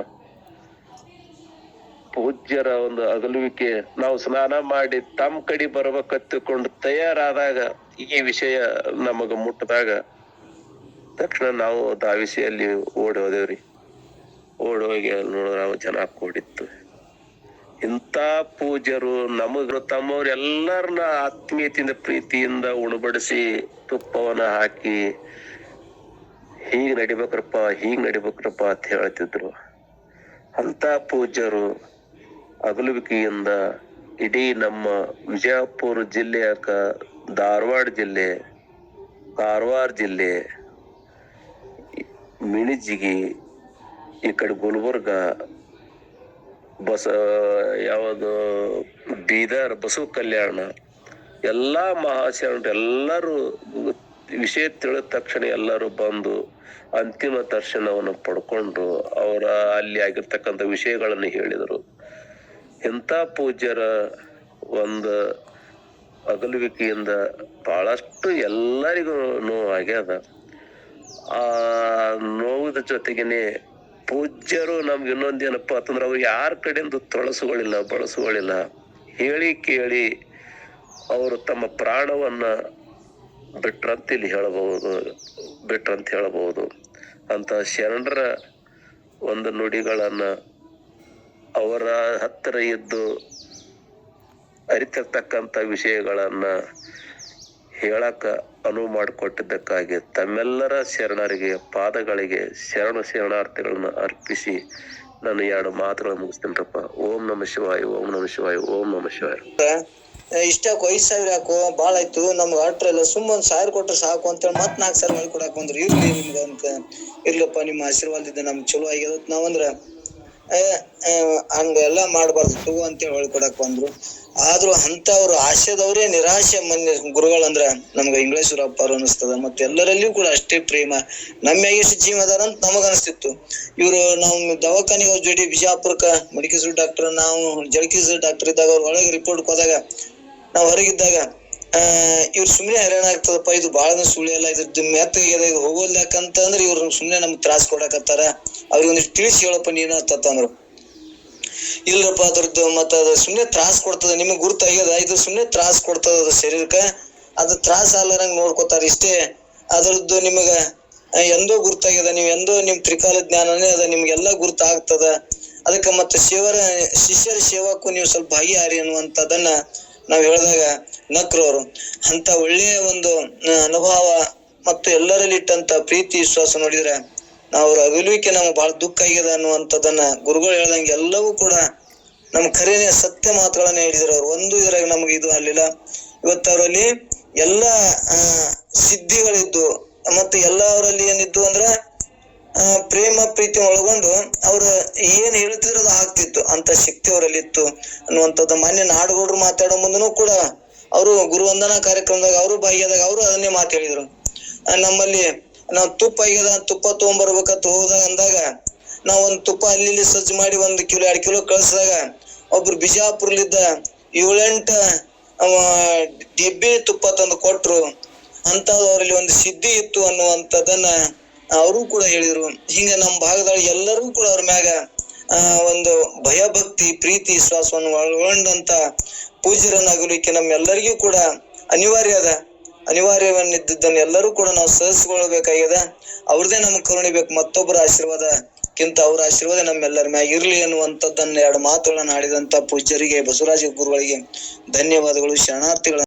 [SPEAKER 1] ಪೂಜ್ಯರ ಒಂದು ಅಗಲುವಿಕೆ ನಾವು ಸ್ನಾನ ಮಾಡಿ ತಮ್ಮ ಕಡೆ ಬರ್ಬೇಕತ್ತಿಕೊಂಡು ತಯಾರಾದಾಗ ಈ ವಿಷಯ ನಮಗ ಮುಟ್ಟದಾಗ ತಕ್ಷಣ ನಾವು ಧಾವಿಸಿಯಲ್ಲಿ ಓಡಿ ಹೋದೇವ್ರಿ. ಓಡೋಗಿ ಅಲ್ಲಿ ನೋಡಿದ್ರೆ ಅವ ಜನ ಕೂಡಿತ್ತು. ಇಂಥ ಪೂಜ್ಯರು ನಮಗ ತಮ್ಮವ್ರು ಎಲ್ಲರನ್ನ ಆತ್ಮೀಯತೆಯಿಂದ ಪ್ರೀತಿಯಿಂದ ಉಣಬಡಿಸಿ ತುಪ್ಪವನ್ನ ಹಾಕಿ ಹೀಗ್ ನಡಿಬೇಕ್ರಪ್ಪ ಅಂತ ಹೇಳ್ತಿದ್ರು. ಅಂತ ಪೂಜ್ಯರು ಅಗಲುವಿಕೆಯಿಂದ ಇಡೀ ನಮ್ಮ ವಿಜಯಪುರ ಜಿಲ್ಲೆಯ ಧಾರವಾಡ ಜಿಲ್ಲೆ, ಕಾರವಾರ ಜಿಲ್ಲೆ, ಮಿಣಿಜಿಗಿ, ಈ ಕಡೆ ಗುಲ್ಬರ್ಗ, ಬೀದರ್, ಬಸವ ಕಲ್ಯಾಣ, ಎಲ್ಲಾ ಮಹಾಶರಣರು ಎಲ್ಲರೂ ವಿಷಯ ತಿಳಿದ ತಕ್ಷಣ ಎಲ್ಲರೂ ಬಂದು ಅಂತಿಮ ದರ್ಶನವನ್ನು ಪಡ್ಕೊಂಡು ಅವರ ಅಲ್ಲಿ ಆಗಿರ್ತಕ್ಕಂಥ ವಿಷಯಗಳನ್ನು ಹೇಳಿದರು. ಇಂಥ ಪೂಜ್ಯರ ಒಂದು ಅಗಲುವಿಕೆಯಿಂದ ಬಹಳಷ್ಟು ಎಲ್ಲರಿಗೂ ನೋವಾಗ್ಯದ. ಆ ನೋವುದ ಜೊತೆಗೇನೆ ಪೂಜ್ಯರು ನಮ್ಗೆ ಇನ್ನೊಂದೇನಪ್ಪ ಅಂತಂದ್ರೆ ಅವ್ರು ಯಾರ ಕಡೆಯಿಂದ ಬಳಸುಗಳಿಲ್ಲ. ಹೇಳಿ ಕೇಳಿ ಅವರು ತಮ್ಮ ಪ್ರಾಣವನ್ನ ಬಿಟ್ರಂತ ಹೇಳಬಹುದು. ಅಂತ ಶರಣರ ಒಂದು ನುಡಿಗಳನ್ನ ಅವರ ಹತ್ತಿರ ಇದ್ದು ಅರಿತಿರ್ತಕ್ಕಂಥ ವಿಷಯಗಳನ್ನ ಹೇಳಕ ಅನುವು ಮಾಡಿಕೊಟ್ಟಿದ್ದಕ್ಕಾಗಿ ತಮ್ಮೆಲ್ಲರ ಶರಣರಿಗೆ ಪಾದಗಳಿಗೆ ಶರಣಾರ್ಥಿಗಳನ್ನ ಅರ್ಪಿಸಿ ನಾನು 2 ಮಾತುಗಳನ್ನು ಮುಗಿಸ್ತೇನ್ರಪ್ಪ. ಓಂ ನಮಃ ಶಿವಾಯ, ಓಂ ನಮಃ ಶಿವಾಯ, ಓಂ ನಮಃ ಶಿವಾಯ.
[SPEAKER 2] ಇಷ್ಟಾಕು 5,000 ಯಾಕೋ ಬಾಳ ಆಯ್ತು, ನಮ್ಗೆ ಅಟ್ರಲ್ಲ ಸುಮ್ಮ 1,000 ಕೊಟ್ರೆ ಸಾಕು ಅಂತೇಳಿ ಮತ್ 4,000 ಮಾಡಿ ಕೊಡಾಕ್ ಬಂದ್ರು. ಇರ್ಲಿ ನಿಮ್ಗ ಅಂತ ಇರ್ಲಪ್ಪ, ನಿಮ್ಮ ಆಶೀರ್ವಾದದಿಂದ ನಮ್ಗೆ ಚಲೋ ಆಗ್ಯದ ನಾವಂದ್ರ ಹಂಗ ಎಲ್ಲಾ ಮಾಡ್ಬಾರ್ದು ತಗೋ ಅಂತೇಳಿ ಹೇಳ್ಕೊಡಕ್ ಬಂದ್ರು. ಆದ್ರೂ ಅಂತವ್ರು ಆಶೆದವ್ರೇ ನಿರಾಶೆ ಮಂದಿ ಗುರುಗಳಂದ್ರ ನಮ್ಗ ಇಂಗ್ಲೇಶ್ವರಪ್ಪ ಅವ್ರು ಅನಿಸ್ತದ. ಮತ್ತೆ ಎಲ್ಲರಲ್ಲಿಯೂ ಕೂಡ ಅಷ್ಟೇ ಪ್ರೇಮ, ನಮ್ಮ ಎಷ್ಟು ಜೀವ ಅದಾರ ಅಂತ ನಮಗ ಅನಿಸ್ತಿತ್ತು. ಇವ್ರು ನಾವು ದವಾಖಾನಿಗೆ ಜೋಡಿ ಬಿಜಾಪುರಕ್ಕ ಮೆಡಿಕಲ್ ಡಾಕ್ಟರ್, ನಾವು ಜಳಕೇಶ್ವರ ಡಾಕ್ಟರ್ ಇದ್ದಾಗ ಅವ್ರ ಒಳಗೆ ರಿಪೋರ್ಟ್ ಹೋದಾಗ ನಾವ್ ಹೊರಗಿದ್ದಾಗ ಇವ್ರು ಸುಮ್ನೆ ಹೈರಾಣ ಆಗ್ತದಪ್ಪ, ಇದು ಬಾಳ ಸುಳ್ಳಿ ಎಲ್ಲ, ಇದ್ರ ಮೆತ್ತಗ ಇದು ಹೋಗೋಲ್ ಯಾಕಂತಂದ್ರ ಇವ್ರು ಸುಮ್ನೆ ನಮ್ಗ್ ತ್ರಾಸ್ ಕೊಡಕತ್ತಾರ, ಅವ್ರಿಗೆ ಒಂದಿಷ್ಟು ತಿಳಿಸಿ ಹೇಳಪ್ಪ ನೀನ ಅಂತಂದ್ರು. ಇಲ್ರಪ್ಪ ಅದ್ರದ್ದು ಮತ್ತ ಅದ ಸುಮ್ನೆ ತ್ರಾಸ್ ಕೊಡ್ತದ, ನಿಮಗ್ ಗುರ್ತಾಗ್ಯದ, ಇದು ಸುಮ್ನೆ ತ್ರಾಸ್ ಕೊಡ್ತದ ಅದ ಶರೀರಕ್ಕ, ಅದ ತ್ರಾಸ ಅಲ್ಲರಂಗ್ ನೋಡ್ಕೋತಾರ ಇಷ್ಟೇ. ಅದ್ರದ್ದು ನಿಮಗ ಎಂದೋ ಗುರ್ತಾಗ್ಯದ, ನೀವ್ ಎಂದೋ ನಿಮ್ ತ್ರಿಕಾಲ ಜ್ಞಾನನೇ ಅದ, ನಿಮ್ಗೆಲ್ಲಾ ಗುರ್ತಾಗ್ತದ. ಅದಕ್ಕ ಮತ್ತ ಶಿಷ್ಯರ ಸೇವಾಕ್ಕೂ ನೀವು ಸ್ವಲ್ಪ ಭಾಗಿಯಾರಿ ಅನ್ನುವಂಥದ್ದನ್ನ ನಾವ್ ಹೇಳಿದಾಗ ನಕ್ರವ್ರು. ಅಂತ ಒಳ್ಳೆಯ ಒಂದು ಅನುಭವ ಮತ್ತು ಎಲ್ಲರಲ್ಲಿ ಇಟ್ಟಂತ ಪ್ರೀತಿ ವಿಶ್ವಾಸ ನೋಡಿದ್ರೆ ಅವ್ರ ಅಗಲುವಿಕೆ ನಮ್ಗೆ ಬಹಳ ದುಃಖ ಆಗ್ಯದ ಅನ್ನುವಂಥದ್ದನ್ನ ಗುರುಗಳು ಹೇಳ್ದಂಗೆ ಎಲ್ಲವೂ ಕೂಡ ನಮ್ ಖರೇನೆ ಸತ್ಯ ಮಾತುಗಳನ್ನ ಹೇಳಿದ್ರು. ಅವ್ರು ಒಂದು ಇದ್ರಾಗ ನಮ್ಗೆ ಇದು ಅಲ್ಲಿಲ್ಲ. ಇವತ್ತು ಅವರಲ್ಲಿ ಎಲ್ಲಾ ಸಿದ್ಧಿಗಳಿದ್ದು ಮತ್ತೆ ಎಲ್ಲ ಅವರಲ್ಲಿ ಏನಿದ್ದು ಅಂದ್ರ ಪ್ರೇಮ ಪ್ರೀತಿ ಒಳಗೊಂಡು ಅವ್ರು ಏನ್ ಹೇಳ್ತಿದ್ರು ಅದು ಆಗ್ತಿತ್ತು, ಅಂತ ಶಕ್ತಿ ಅವರಲ್ಲಿ ಇತ್ತು ಅನ್ನುವಂಥದ್ದು. ಮಾನ್ಯ ನಾಡುಗೌಡರು ಮಾತಾಡೋ ಮುಂದನೂ ಕೂಡ ಅವರು ಗುರುವಂದನಾ ಕಾರ್ಯಕ್ರಮದಾಗ ಅವರು ಭಾಗಿಯಾದಾಗ ಅವರು ಅದನ್ನೇ ಮಾತು ಹೇಳಿದ್ರು. ನಮ್ಮಲ್ಲಿ ನಾವ್ ತುಪ್ಪ ಆಗ್ಯದ, ತುಪ್ಪ ತಗೊಂಡ್ಬರ್ಬೇಕಂತ ಹೋದಾಗ ಅಂದಾಗ ನಾವ್ ಒಂದ್ ತುಪ್ಪ ಅಲ್ಲಿ ಸಜ್ಜು ಮಾಡಿ 1 ಕಿಲೋ 2 ಕಿಲೋ ಕಳ್ಸಿದಾಗ ಒಬ್ರು ಬಿಜಾಪುರ್ಲಿದ್ದ 7-8 ಡೆಬ್ಬೆ ತುಪ್ಪ ತಂದು ಕೊಟ್ರು. ಅಂತವ್ರಲ್ಲಿ ಒಂದು ಸಿದ್ಧಿ ಇತ್ತು ಅನ್ನುವಂಥದ್ದನ್ನ ಅವರು ಕೂಡ ಹೇಳಿದ್ರು. ಹಿಂಗ ನಮ್ ಭಾಗದಲ್ಲಿ ಎಲ್ಲರೂ ಕೂಡ ಅವ್ರ ಮ್ಯಾಗ ಒಂದು ಭಯ ಭಕ್ತಿ ಪ್ರೀತಿ ವಿಶ್ವಾಸವನ್ನು ಒಳಗೊಂಡಂತ ಪೂಜ್ಯರನ್ನ ಅಗಲಿಕ್ಕೆ ನಮ್ಮೆಲ್ಲರಿಗೂ ಕೂಡ ಅನಿವಾರ್ಯವನ್ನಿದ್ದನ್ನ ಎಲ್ಲರೂ ಕೂಡ ನಾವು ಸಹಿಸ್ಕೊಳ್ಬೇಕಾಗ್ಯದ. ಅವ್ರದೇ ನಮ್ಗೆ ಕರುಣೆ ಬೇಕು, ಮತ್ತೊಬ್ಬರ ಆಶೀರ್ವಾದಕ್ಕಿಂತ ಅವ್ರ ಆಶೀರ್ವಾದ ನಮ್ಮೆಲ್ಲರ ಮ್ಯಾಗ ಇರ್ಲಿ ಅನ್ನುವಂಥದ್ದನ್ನ 2 ಮಾತುಗಳನ್ನ ಆಡಿದಂತ ಪೂಜ್ಯರಿಗೆ, ಬಸವರಾಜ ಗುರುಗಳಿಗೆ ಧನ್ಯವಾದಗಳು, ಶರಣಾರ್ಥಿಗಳನ್ನ